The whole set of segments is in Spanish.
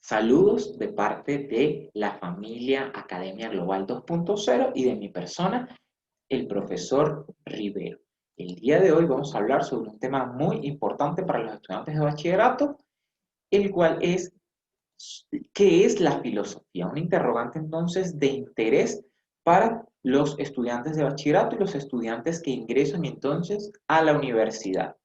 Saludos de parte de la familia Academia Global 2.0 y de mi persona, el profesor Rivero. El día de hoy vamos a hablar sobre un tema muy importante para los estudiantes de bachillerato, el cual es ¿qué es la filosofía? Un interrogante entonces de interés para los estudiantes de bachillerato y los estudiantes que ingresan entonces a la universidad.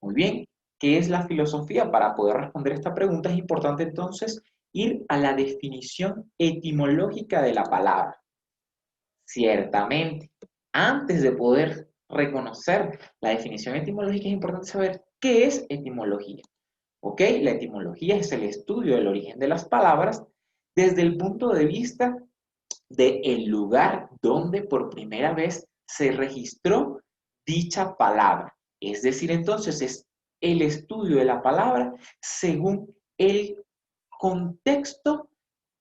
Muy bien, ¿qué es la filosofía? Para poder responder esta pregunta es importante entonces ir a la definición etimológica de la palabra. Ciertamente, antes de poder reconocer la definición etimológica es importante saber qué es etimología. ¿Ok? La etimología es el estudio del origen de las palabras desde el punto de vista del lugar donde por primera vez se registró dicha palabra. Es decir, entonces es el estudio de la palabra según el contexto,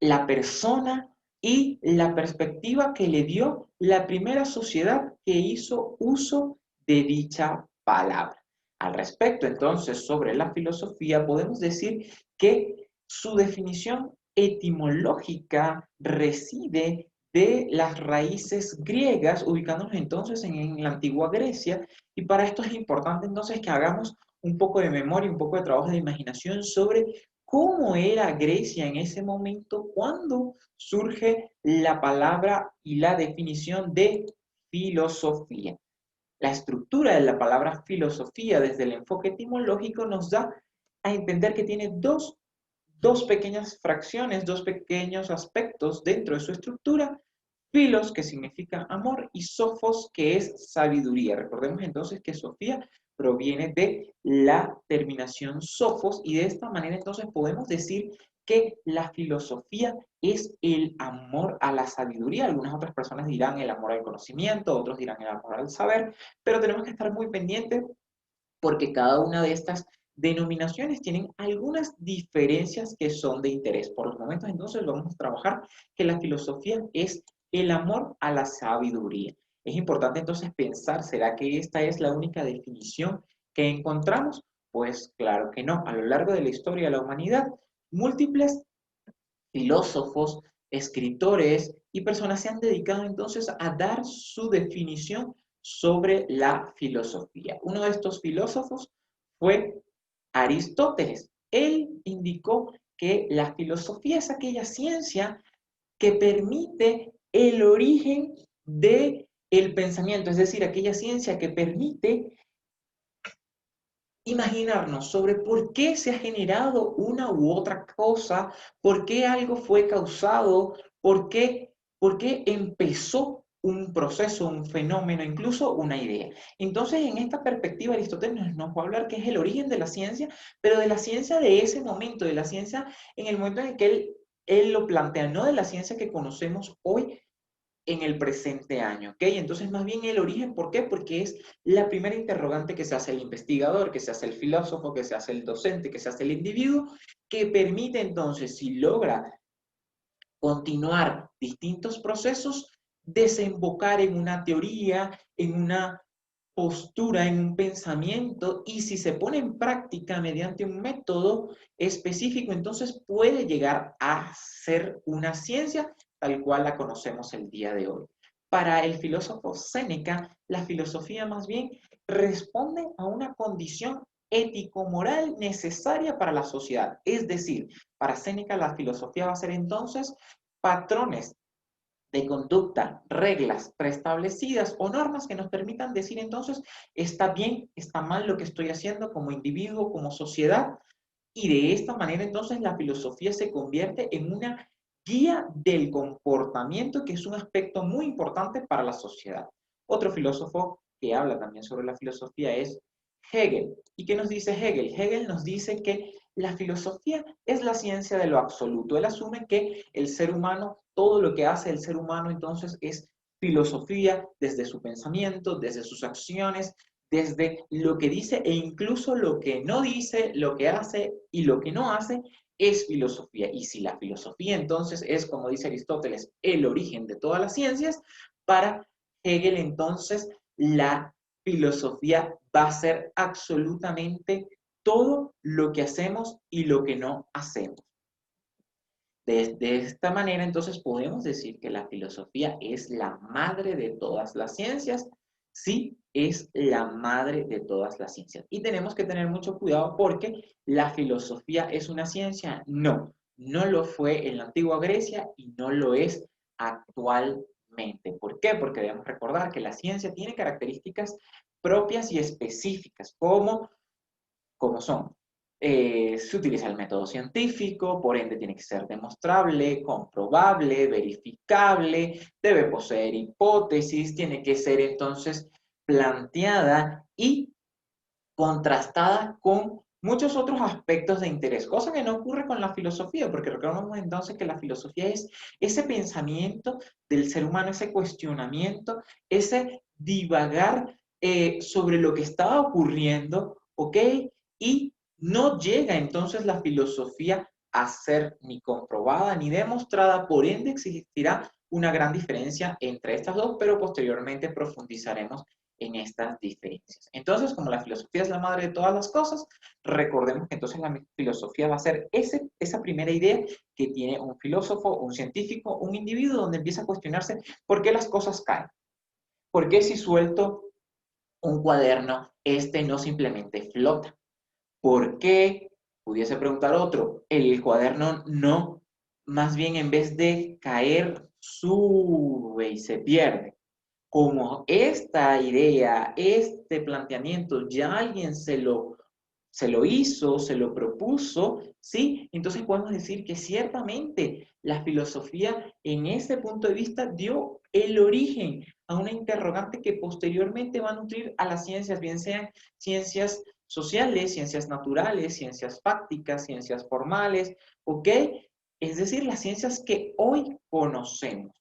la persona y la perspectiva que le dio la primera sociedad que hizo uso de dicha palabra. Al respecto, entonces, sobre la filosofía, podemos decir que su definición etimológica reside de las raíces griegas, ubicándonos entonces en la antigua Grecia, y para esto es importante entonces que hagamos un poco de memoria, un poco de trabajo de imaginación sobre cómo era Grecia en ese momento cuando surge la palabra y la definición de filosofía. La estructura de la palabra filosofía desde el enfoque etimológico nos da a entender que tiene dos pequeñas fracciones, dos pequeños aspectos dentro de su estructura. Filos, que significa amor, y sofos, que es sabiduría. Recordemos entonces que Sofía proviene de la terminación sofos, y de esta manera entonces podemos decir que la filosofía es el amor a la sabiduría. Algunas otras personas dirán el amor al conocimiento, otros dirán el amor al saber, pero tenemos que estar muy pendientes porque cada una de estas denominaciones tienen algunas diferencias que son de interés. Por los momentos entonces vamos a trabajar que la filosofía es el amor a la sabiduría. Es importante entonces pensar, ¿será que esta es la única definición que encontramos? Pues claro que no. A lo largo de la historia de la humanidad, múltiples filósofos, escritores y personas se han dedicado entonces a dar su definición sobre la filosofía. Uno de estos filósofos fue Aristóteles. Él indicó que la filosofía es aquella ciencia que permite el origen de el pensamiento, es decir, aquella ciencia que permite imaginarnos sobre por qué se ha generado una u otra cosa, por qué algo fue causado, por qué empezó un proceso, un fenómeno, incluso una idea. Entonces, en esta perspectiva, Aristóteles nos va a hablar que es el origen de la ciencia, pero de la ciencia de ese momento, de la ciencia en el momento en el que él lo plantea, no de la ciencia que conocemos hoy, en el presente año, ¿ok? Entonces, más bien el origen, ¿por qué? Porque es la primera interrogante que se hace el investigador, que se hace el filósofo, que se hace el docente, que se hace el individuo, que permite entonces, si logra continuar distintos procesos, desembocar en una teoría, en una postura, en un pensamiento, y si se pone en práctica mediante un método específico, entonces puede llegar a ser una ciencia tal cual la conocemos el día de hoy. Para el filósofo Séneca, la filosofía más bien responde a una condición ético-moral necesaria para la sociedad. Es decir, para Séneca la filosofía va a ser entonces patrones de conducta, reglas preestablecidas o normas que nos permitan decir entonces, está bien, está mal lo que estoy haciendo como individuo, como sociedad, y de esta manera entonces la filosofía se convierte en una guía del comportamiento, que es un aspecto muy importante para la sociedad. Otro filósofo que habla también sobre la filosofía es Hegel. ¿Y qué nos dice Hegel? Hegel nos dice que la filosofía es la ciencia de lo absoluto. Él asume que el ser humano, todo lo que hace el ser humano entonces es filosofía desde su pensamiento, desde sus acciones, desde lo que dice e incluso lo que no dice, lo que hace y lo que no hace, es filosofía. Y si la filosofía entonces es, como dice Aristóteles, el origen de todas las ciencias, para Hegel entonces la filosofía va a ser absolutamente todo lo que hacemos y lo que no hacemos. De esta manera, entonces, podemos decir que la filosofía es la madre de todas las ciencias. Sí, es la madre de todas las ciencias. Y tenemos que tener mucho cuidado porque la filosofía es una ciencia. No, no lo fue en la antigua Grecia y no lo es actualmente. ¿Por qué? Porque debemos recordar que la ciencia tiene características propias y específicas, como son, se utiliza el método científico, por ende tiene que ser demostrable, comprobable, verificable, debe poseer hipótesis, tiene que ser entonces planteada y contrastada con muchos otros aspectos de interés, cosa que no ocurre con la filosofía, porque recordemos entonces que la filosofía es ese pensamiento del ser humano, ese cuestionamiento, ese divagar sobre lo que estaba ocurriendo, ¿ok? Y no llega entonces la filosofía a ser ni comprobada ni demostrada, por ende existirá una gran diferencia entre estas dos, pero posteriormente profundizaremos en estas diferencias. Entonces, como la filosofía es la madre de todas las cosas, recordemos que entonces la filosofía va a ser esa primera idea que tiene un filósofo, un científico, un individuo, donde empieza a cuestionarse por qué las cosas caen. ¿Por qué si suelto un cuaderno, este no simplemente flota? ¿Por qué? Pudiese preguntar otro, el cuaderno no, más bien en vez de caer, sube y se pierde. Como esta idea, este planteamiento, ya alguien se lo hizo, se lo propuso, ¿sí? Entonces podemos decir que ciertamente la filosofía en ese punto de vista dio el origen a una interrogante que posteriormente va a nutrir a las ciencias, bien sean ciencias sociales, ciencias naturales, ciencias fácticas, ciencias formales, ¿ok? Es decir, las ciencias que hoy conocemos.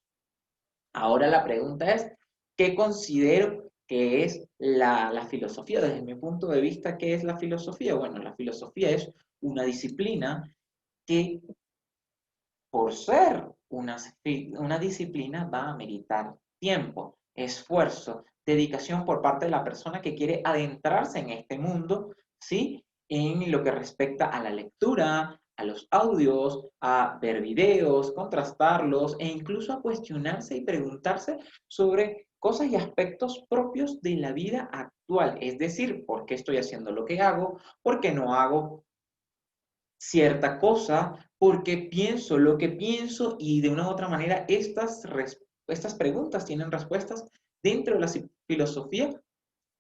Ahora la pregunta es, ¿qué considero que es la filosofía? Desde mi punto de vista, ¿qué es la filosofía? Bueno, la filosofía es una disciplina que, por ser una disciplina, va a meritar tiempo, esfuerzo, dedicación por parte de la persona que quiere adentrarse en este mundo, ¿sí? En lo que respecta a la lectura, a los audios, a ver videos, contrastarlos e incluso a cuestionarse y preguntarse sobre cosas y aspectos propios de la vida actual. Es decir, ¿por qué estoy haciendo lo que hago? ¿Por qué no hago cierta cosa? Porque pienso lo que pienso y de una u otra manera estas preguntas tienen respuestas dentro de la filosofía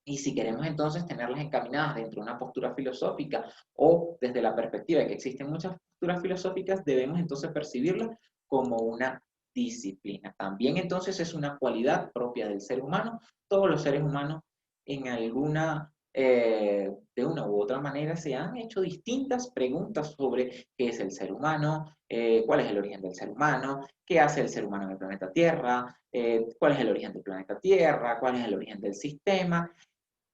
y si queremos entonces tenerlas encaminadas dentro de una postura filosófica o desde la perspectiva de que existen muchas posturas filosóficas, debemos entonces percibirlas como una disciplina. También entonces es una cualidad propia del ser humano. Todos los seres humanos en de una u otra manera se han hecho distintas preguntas sobre qué es el ser humano, cuál es el origen del ser humano, qué hace el ser humano en el planeta Tierra, cuál es el origen del planeta Tierra, cuál es el origen del sistema,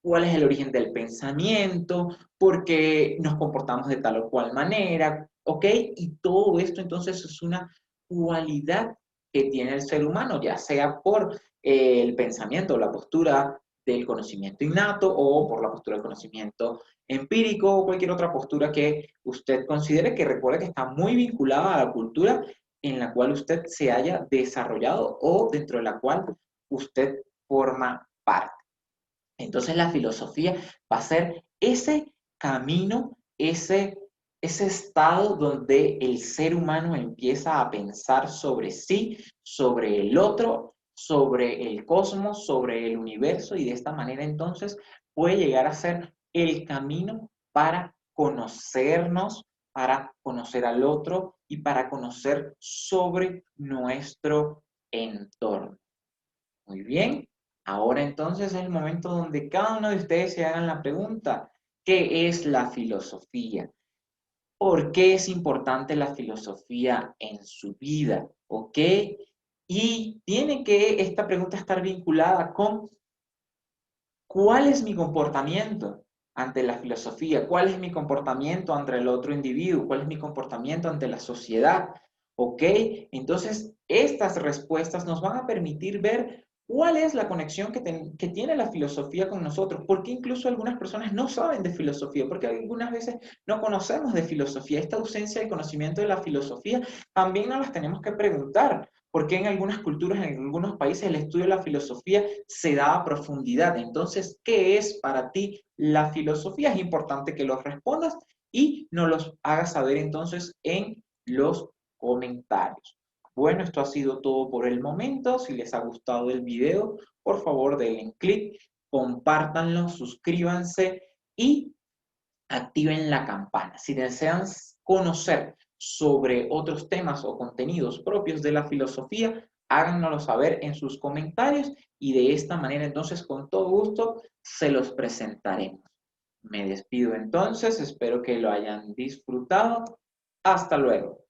cuál es el origen del pensamiento, por qué nos comportamos de tal o cual manera, ¿ok? Y todo esto entonces es una cualidad que tiene el ser humano, ya sea por el pensamiento o la postura del conocimiento innato o por la postura del conocimiento empírico o cualquier otra postura que usted considere, que recuerde que está muy vinculada a la cultura en la cual usted se haya desarrollado o dentro de la cual usted forma parte. Entonces la filosofía va a ser ese camino, ese estado donde el ser humano empieza a pensar sobre sí, sobre el otro, sobre el cosmos, sobre el universo y de esta manera entonces puede llegar a ser el camino para conocernos, para conocer al otro y para conocer sobre nuestro entorno. Muy bien, ahora entonces es el momento donde cada uno de ustedes se hagan la pregunta, ¿qué es la filosofía? ¿Por qué es importante la filosofía en su vida? ¿Ok? Y tiene que esta pregunta estar vinculada con ¿cuál es mi comportamiento ante la filosofía? ¿Cuál es mi comportamiento ante el otro individuo? ¿Cuál es mi comportamiento ante la sociedad? ¿Ok? Entonces, estas respuestas nos van a permitir ver ¿Cuál es la conexión que tiene la filosofía con nosotros? ¿Por qué incluso algunas personas no saben de filosofía? Porque algunas veces no conocemos de filosofía. Esta ausencia de conocimiento de la filosofía también nos las tenemos que preguntar. ¿Por qué en algunas culturas, en algunos países, el estudio de la filosofía se da a profundidad? Entonces, ¿qué es para ti la filosofía? Es importante que los respondas y nos los hagas saber entonces en los comentarios. Bueno, esto ha sido todo por el momento. Si les ha gustado el video, por favor denle click, compártanlo, suscríbanse y activen la campana. Si desean conocer sobre otros temas o contenidos propios de la filosofía, háganoslo saber en sus comentarios y de esta manera entonces con todo gusto se los presentaremos. Me despido entonces, espero que lo hayan disfrutado. Hasta luego.